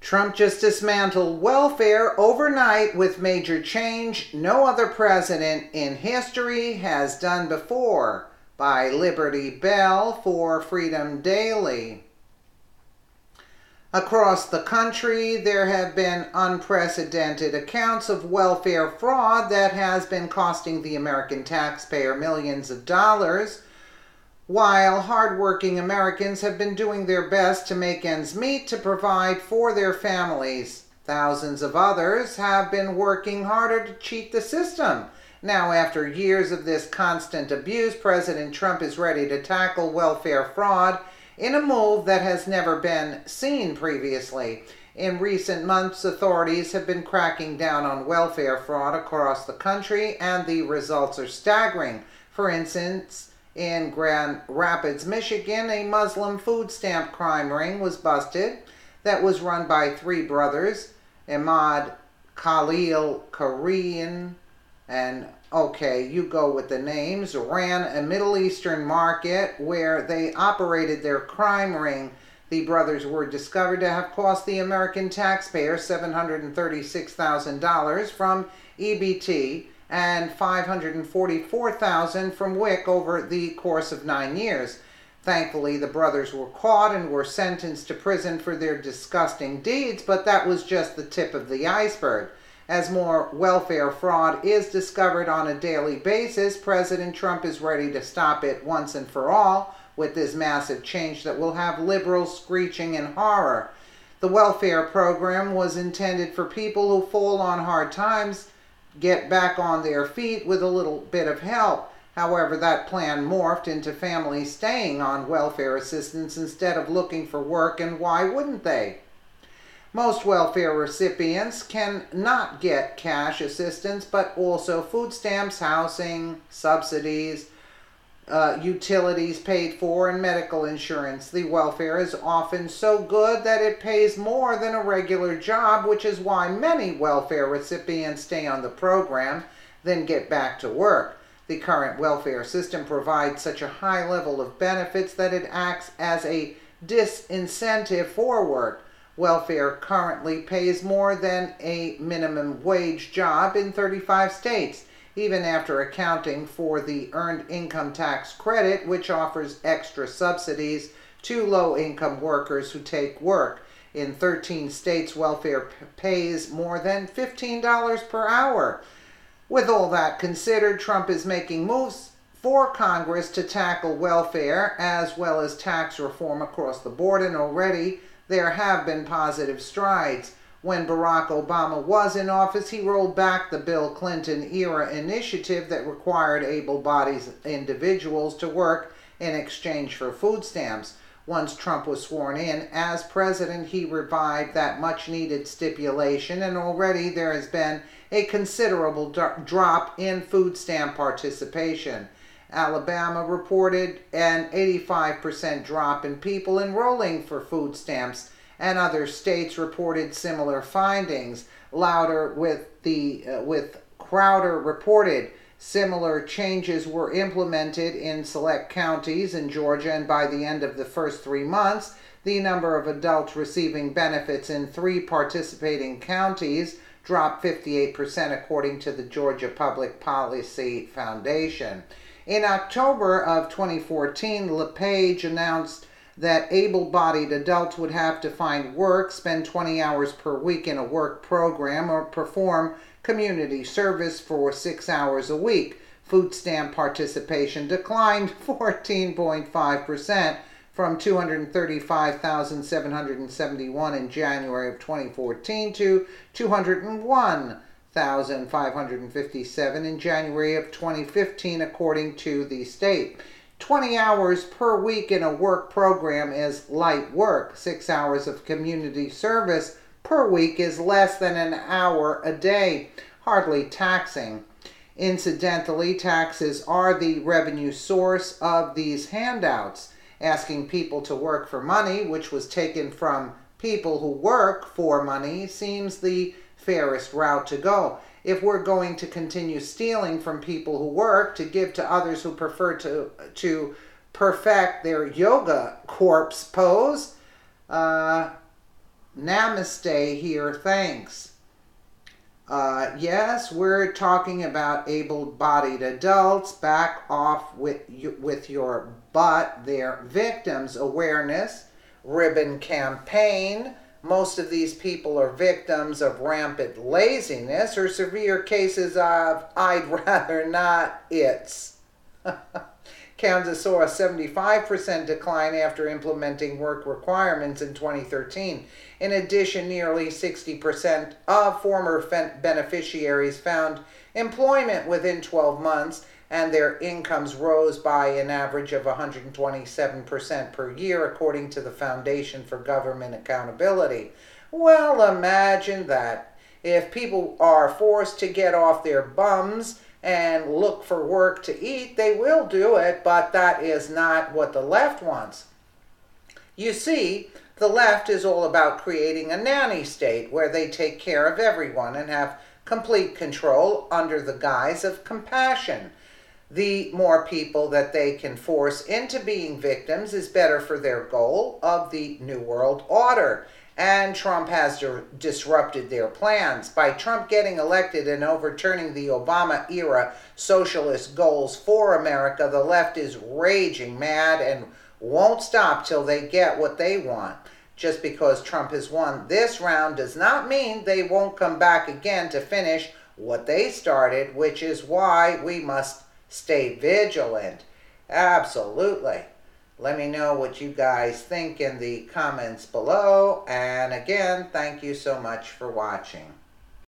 Trump just dismantled welfare overnight with major change no other president in history has done before, by Liberty Bell for Freedom Daily. Across the country, there have been unprecedented accounts of welfare fraud that has been costing the American taxpayer millions of dollars, while hardworking Americans have been doing their best to make ends meet to provide for their families. Thousands of others have been working harder to cheat the system. Now, after years of this constant abuse, President Trump is ready to tackle welfare fraud in a move that has never been seen previously. In recent months, authorities have been cracking down on welfare fraud across the country, and the results are staggering. For instance, in Grand Rapids, Michigan, a Muslim food stamp crime ring was busted that was run by three brothers, Ahmad, Khalil, Korean, and you go with the names, ran a Middle Eastern market where they operated their crime ring. The brothers were discovered to have cost the American taxpayer $736,000 from EBT and $544,000 from WIC over the course of 9 years. Thankfully, the brothers were caught and were sentenced to prison for their disgusting deeds, but that was just the tip of the iceberg. As more welfare fraud is discovered on a daily basis, President Trump is ready to stop it once and for all with this massive change that will have liberals screeching in horror. The welfare program was intended for people who fall on hard times, get back on their feet with a little bit of help. However, that plan morphed into families staying on welfare assistance instead of looking for work, and why wouldn't they? Most welfare recipients can not get cash assistance, but also food stamps, housing, subsidies, utilities paid for, and medical insurance. The welfare is often so good that it pays more than a regular job, which is why many welfare recipients stay on the program, then get back to work. The current welfare system provides such a high level of benefits that it acts as a disincentive for work. Welfare currently pays more than a minimum wage job in 35 states, even after accounting for the Earned Income Tax Credit, which offers extra subsidies to low-income workers who take work. In 13 states, welfare pays more than $15 per hour. With all that considered, Trump is making moves for Congress to tackle welfare as well as tax reform across the board, and already there have been positive strides. When Barack Obama was in office, he rolled back the Bill Clinton-era initiative that required able-bodied individuals to work in exchange for food stamps. Once Trump was sworn in as president, he revived that much-needed stipulation, and already there has been a considerable drop in food stamp participation. Alabama reported an 85% drop in people enrolling for food stamps, and other states reported similar findings. Crowder reported similar changes were implemented in select counties in Georgia, and by the end of the first 3 months, the number of adults receiving benefits in 3 participating counties dropped 58%, according to the Georgia Public Policy Foundation. In October of 2014, LePage announced that able-bodied adults would have to find work, spend 20 hours per week in a work program, or perform community service for 6 hours a week. Food stamp participation declined 14.5% from 235,771 in January of 2014 to 201,557 in January of 2015, according to the state. 20 hours per week in a work program is light work. 6 hours of community service per week is less than an hour a day, hardly taxing. Incidentally, taxes are the revenue source of these handouts. Asking people to work for money, which was taken from people who work for money, seems the fairest route to go. If we're going to continue stealing from people who work to give to others who prefer to perfect their yoga corpse pose, Namaste here, thanks. Yes, we're talking about able-bodied adults. Back off with your butt. They're victims awareness, ribbon campaign. Most of these people are victims of rampant laziness or severe cases of I'd rather not it's. Kansas saw a 75% decline after implementing work requirements in 2013. In addition, nearly 60% of former beneficiaries found employment within 12 months, and their incomes rose by an average of 127% per year, according to the Foundation for Government Accountability. Well, imagine that. If people are forced to get off their bums and look for work to eat, they will do it, but that is not what the left wants. You see, the left is all about creating a nanny state where they take care of everyone and have complete control under the guise of compassion. The more people that they can force into being victims is better for their goal of the New World Order. And Trump has disrupted their plans. By Trump getting elected and overturning the Obama-era socialist goals for America, the left is raging mad and won't stop till they get what they want. Just because Trump has won this round does not mean they won't come back again to finish what they started, which is why we must stay vigilant. Absolutely. Let me know what you guys think in the comments below. And again, thank you so much for watching.